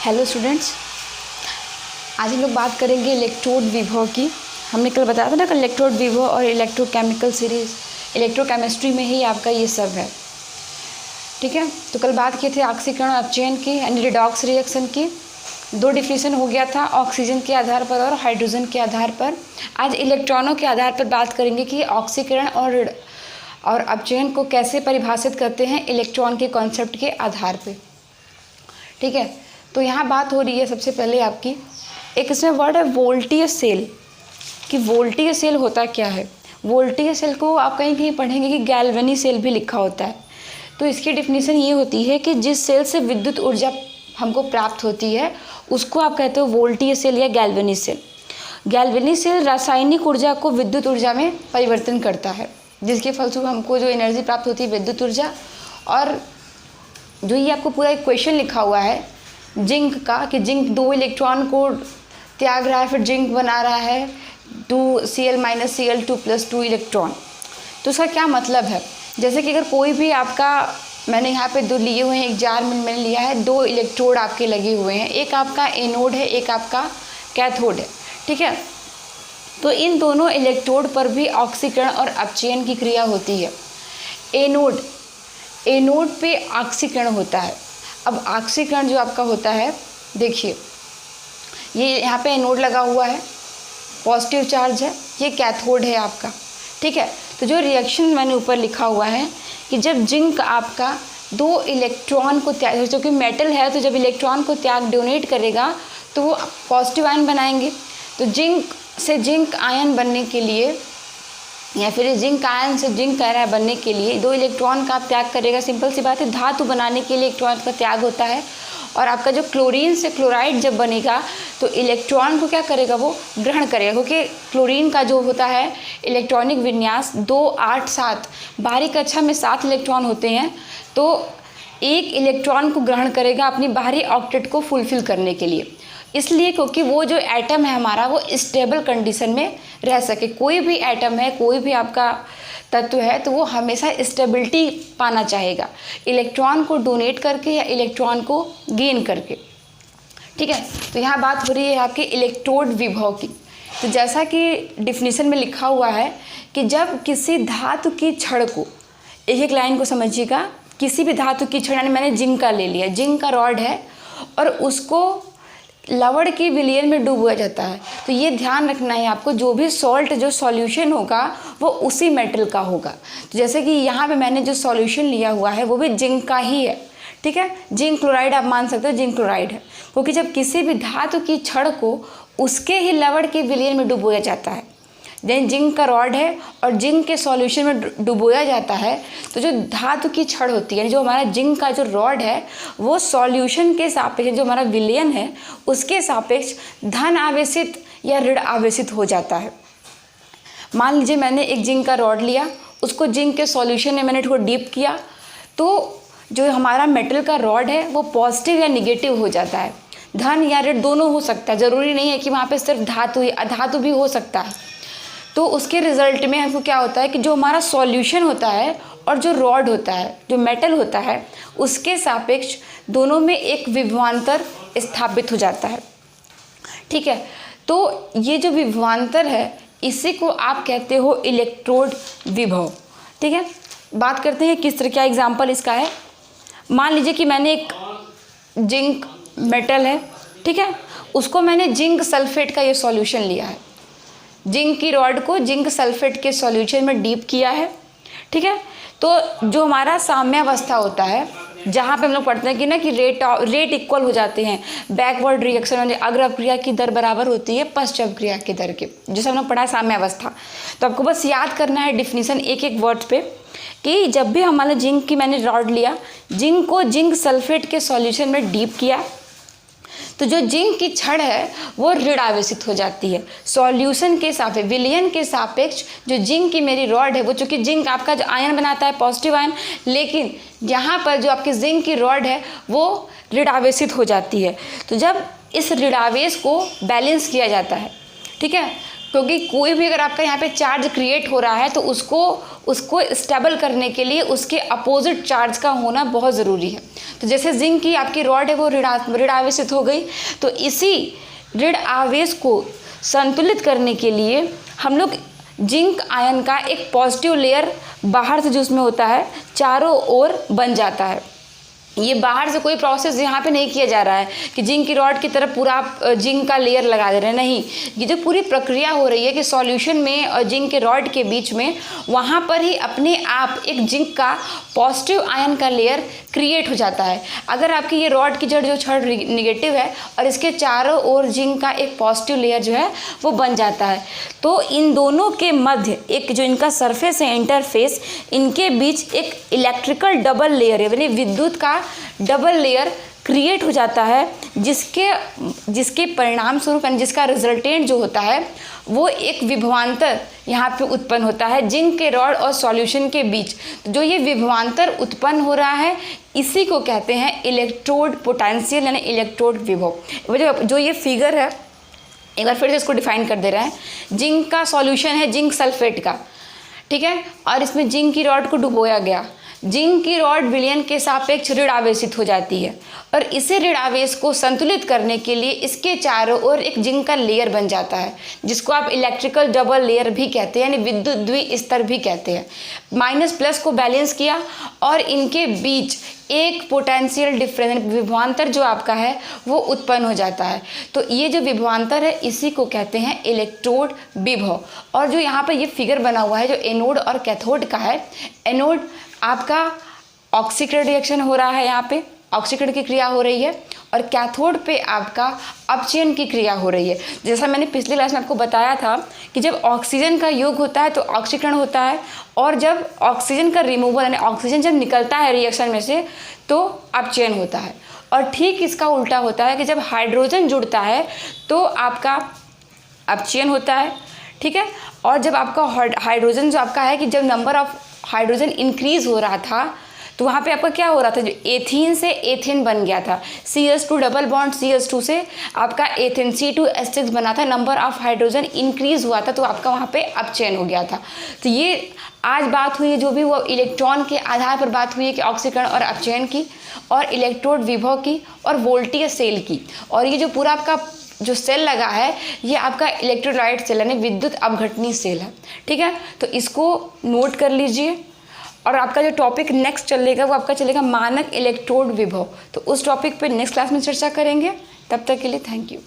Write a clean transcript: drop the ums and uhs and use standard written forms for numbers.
Hello students, आज हम लोग बात करेंगे इलेक्ट्रोड विभव की। हमने कल बताया था ना कि इलेक्ट्रोड विभव और इलेक्ट्रोकेमिकल सीरीज इलेक्ट्रोकेमिस्ट्री में ही आपका ये सब है। ठीक है, तो कल बात किए थे ऑक्सीकरण और अपचयन की यानी रिडॉक्स रिएक्शन की। दो डिफिनेशन हो गया था, ऑक्सीजन के आधार पर और हाइड्रोजन के आधार पर। आज इलेक्ट्रॉनों के आधार पर बात करेंगे कि ऑक्सीकरण और अपचयन को कैसे परिभाषित करते हैं इलेक्ट्रॉन के कॉन्सेप्ट के आधार पे। ठीक है, तो यहाँ बात हो रही है सबसे पहले आपकी एक इसमें वर्ड है वोल्टीय सेल, कि वोल्टीय सेल होता क्या है। वोल्टीय सेल को आप कहीं कहीं पढ़ेंगे कि गैल्वेनी सेल भी लिखा होता है। तो इसकी डिफिनीशन ये होती है कि जिस सेल से विद्युत ऊर्जा हमको प्राप्त होती है उसको आप कहते हो वोल्टीय सेल या गैल्वेनी सेल। गैल्वेनी सेल रासायनिक ऊर्जा को विद्युत ऊर्जा में परिवर्तन करता है, जिसके फलस्वरूप हमको जो एनर्जी प्राप्त होती है विद्युत ऊर्जा। और जो ये आपको पूरा एक क्वेश्चन लिखा हुआ है जिंक का, कि जिंक 2 इलेक्ट्रॉन को त्याग रहा है, फिर जिंक बना रहा है 2Cl - Cl2+2 इलेक्ट्रॉन। तो उसका क्या मतलब है, जैसे कि अगर कोई भी आपका, मैंने यहाँ पे 2 लिए हुए हैं, एक जार में मैंने लिया है, 2 इलेक्ट्रोड आपके लगे हुए हैं, एक आपका एनोड है, एक आपका कैथोड है। ठीक है, तो इन दोनों इलेक्ट्रोड पर भी ऑक्सीकरण और अपचयन की क्रिया होती है। एनोड पे ऑक्सीकरण होता है। अब ऑक्सीकरण जो आपका होता है, देखिए ये यहाँ पे एनोड लगा हुआ है, पॉजिटिव चार्ज है, ये कैथोड है आपका। ठीक है, तो जो रिएक्शन मैंने ऊपर लिखा हुआ है कि जब जिंक आपका 2 इलेक्ट्रॉन को त्याग, क्योंकि मेटल है तो जब इलेक्ट्रॉन को त्याग डोनेट करेगा तो वो पॉजिटिव आयन बनाएंगे। तो जिंक से जिंक आयन बनने के लिए या फिर जिंक आयन से जिंक आयन बनने के लिए 2 इलेक्ट्रॉन का त्याग करेगा। सिंपल सी बात है, धातु बनाने के लिए इलेक्ट्रॉन का त्याग होता है। और आपका जो क्लोरीन से क्लोराइड जब बनेगा तो इलेक्ट्रॉन को क्या करेगा, वो ग्रहण करेगा, क्योंकि क्लोरीन का जो होता है इलेक्ट्रॉनिक विन्यास 2, 8, 7, बाहरी कक्षा में 7 इलेक्ट्रॉन होते हैं, तो एक इलेक्ट्रॉन को ग्रहण करेगा अपनी बाहरी ऑक्टेट को फुलफिल करने के लिए। इसलिए क्योंकि वो जो एटम है हमारा वो स्टेबल कंडीशन में रह सके। कोई भी एटम है, कोई भी आपका तत्व है, तो वो हमेशा स्टेबिलिटी पाना चाहेगा, इलेक्ट्रॉन को डोनेट करके या इलेक्ट्रॉन को गेन करके। ठीक है, तो यहाँ बात हो रही है आपके इलेक्ट्रोड विभव की। तो जैसा कि डिफिनीशन में लिखा हुआ है कि जब किसी धातु की छड़ को, एक लाइन को समझिएगा, किसी भी धातु की छड़, मैंने जिंक का ले लिया, जिंक का रॉड है और उसको लवण की विलयन में डुबोया जाता है। तो ये ध्यान रखना है आपको, जो भी सॉल्ट जो सॉल्यूशन होगा वो उसी मेटल का होगा। तो जैसे कि यहाँ पे मैंने जो सॉल्यूशन लिया हुआ है वो भी जिंक का ही है। ठीक है, जिंक क्लोराइड आप मान सकते हो, जिंक क्लोराइड है, क्योंकि जब किसी भी धातु की छड़ को उसके ही लवण के विलयन में डुबोया जाता है, देन जिंक का रॉड है और जिंक के सॉल्यूशन में डुबोया जाता है, तो जो धातु की छड़ होती है, जो हमारा जिंक का जो रॉड है वो सॉल्यूशन के सापेक्ष, जो हमारा विलयन है उसके सापेक्ष धन आवेशित या ऋण आवेशित हो जाता है। मान लीजिए मैंने एक जिंक का रॉड लिया, उसको जिंक के सॉल्यूशन में मैंने थोड़ा डीप किया, तो जो हमारा मेटल का रॉड है वो पॉजिटिव या निगेटिव हो जाता है। धन या ऋण दोनों हो सकता है, ज़रूरी नहीं है कि वहाँ पे सिर्फ धातु या अधातु भी हो सकता है। तो उसके रिज़ल्ट में हमको क्या होता है कि जो हमारा सॉल्यूशन होता है और जो रॉड होता है, जो मेटल होता है, उसके सापेक्ष दोनों में एक विभवांतर स्थापित हो जाता है। ठीक है, तो ये जो विभवांतर है इसी को आप कहते हो इलेक्ट्रोड विभव। ठीक है, बात करते हैं किस तरह, क्या एग्जाम्पल इसका है। मान लीजिए कि मैंने एक जिंक मेटल है, ठीक है, उसको मैंने जिंक सल्फेट का ये सॉल्यूशन लिया है, जिंक की रॉड को जिंक सल्फेट के सॉल्यूशन में डीप किया है। ठीक है, तो जो हमारा साम्यावस्था होता है, जहाँ पे हम लोग पढ़ते हैं कि ना कि रेट इक्वल हो जाते हैं, बैकवर्ड रिएक्शन में अग्रक्रिया की दर बराबर होती है पश्चात क्रिया की दर के, जैसे हम लोग पढ़ा है साम्यावस्था। तो आपको बस याद करना है डिफिनीशन एक एक वर्ड पे, कि जब भी हमारा जिंक की मैंने रॉड लिया, जिंक को जिंक सल्फेट के सॉल्यूशन में डीप किया, तो जो जिंक की छड़ है वो ऋण आवेशित हो जाती है सॉल्यूशन के सापेक्ष, विलयन के सापेक्ष। जो जिंक की मेरी रॉड है वो, चूँकि जिंक आपका जो आयन बनाता है पॉजिटिव आयन, लेकिन यहाँ पर जो आपकी जिंक की रॉड है वो ऋण आवेशित हो जाती है। तो जब इस ऋणावेश को बैलेंस किया जाता है, ठीक है, क्योंकि कोई भी अगर आपका यहाँ पे चार्ज क्रिएट हो रहा है तो उसको उसको स्टेबल करने के लिए उसके अपोजिट चार्ज का होना बहुत ज़रूरी है। तो जैसे जिंक की आपकी रॉड है वो ऋण आवेशित हो गई, तो इसी ऋण आवेश को संतुलित करने के लिए हम लोग जिंक आयन का एक पॉजिटिव लेयर बाहर से जो उसमें होता है चारों ओर बन जाता है। ये बाहर से कोई प्रोसेस यहाँ पे नहीं किया जा रहा है कि जिंक की रॉड की तरफ पूरा आप जिंक का लेयर लगा दे रहे हैं, नहीं, ये जो पूरी प्रक्रिया हो रही है कि सॉल्यूशन में और जिंक के रॉड के बीच में वहाँ पर ही अपने आप एक जिंक का पॉजिटिव आयन का लेयर क्रिएट हो जाता है। अगर आपकी ये रॉड की जड़ जो छड़ निगेटिव है और इसके चारों ओर जिंक का एक पॉजिटिव लेयर जो है वो बन जाता है, तो इन दोनों के मध्य एक जो इनका सरफेस है इंटरफेस, इनके बीच एक इलेक्ट्रिकल डबल लेयर है, यानी विद्युत का डबल लेयर क्रिएट हो जाता है, जिसके परिणाम स्वरूप जिसका रिजल्टेंट जो होता है वो एक विभवांतर यहाँ पे उत्पन्न होता है जिंक के रॉड और सॉल्यूशन के बीच। जो ये विभवांतर उत्पन्न हो रहा है इसी को कहते हैं इलेक्ट्रोड पोटेंशियल यानी इलेक्ट्रोड विभव। जो ये फिगर है एक बार फिर से इसको डिफाइन कर दे रहा है। जिंक का सॉल्यूशन है जिंक सल्फेट का, ठीक है, और इसमें जिंक की रॉड को डुबोया गया। जिंक की रॉड विलयन के सापेक्ष ऋण आवेशित हो जाती है और इसे ऋण आवेश को संतुलित करने के लिए इसके चारों ओर एक जिंक का लेयर बन जाता है, जिसको आप इलेक्ट्रिकल डबल लेयर भी कहते हैं, यानी विद्युत द्विस्तर भी कहते हैं। माइनस प्लस को बैलेंस किया और इनके बीच एक पोटेंशियल डिफरेंस विभवांतर जो आपका है वो उत्पन्न हो जाता है। तो ये जो विभवांतर है इसी को कहते हैं इलेक्ट्रोड विभव। और जो यहाँ पर ये फिगर बना हुआ है जो एनोड और कैथोड का है, एनोड आपका ऑक्सीकरण रिएक्शन हो रहा है, यहाँ पे ऑक्सीकरण की क्रिया हो रही है, और कैथोड पे आपका अपचयन की क्रिया हो रही है। जैसा मैंने पिछली क्लास में आपको बताया था कि जब ऑक्सीजन का योग होता है तो ऑक्सीकरण होता है, और जब ऑक्सीजन का रिमूवल यानी ऑक्सीजन जब निकलता है रिएक्शन में से तो अपचयन होता है। और ठीक इसका उल्टा होता है कि जब हाइड्रोजन जुड़ता है तो आपका अपचयन होता है, ठीक है। और जब आपका हाइड्रोजन जो आपका है कि जब नंबर ऑफ हाइड्रोजन इंक्रीज हो रहा था तो वहाँ पे आपका क्या हो रहा था, जो एथीन से एथेन बन गया था, CH2 डबल बॉन्ड CH2 से आपका एथेन C2H6 बना था, नंबर ऑफ हाइड्रोजन इंक्रीज हुआ था तो आपका वहाँ पे अपचयन हो गया था। तो ये आज बात हुई है जो भी वो इलेक्ट्रॉन के आधार पर बात हुई है कि ऑक्सीकरण और अपचयन की, और इलेक्ट्रोड विभव की, और वोल्टीय सेल की। और ये जो पूरा आपका जो सेल लगा है ये आपका इलेक्ट्रोलाइट सेल यानी विद्युत अपघटनी सेल है, ठीक है। तो इसको नोट कर लीजिए। और आपका जो टॉपिक नेक्स्ट चलेगा वो आपका चलेगा मानक इलेक्ट्रोड विभव। तो उस टॉपिक पे नेक्स्ट क्लास में चर्चा करेंगे। तब तक के लिए थैंक यू।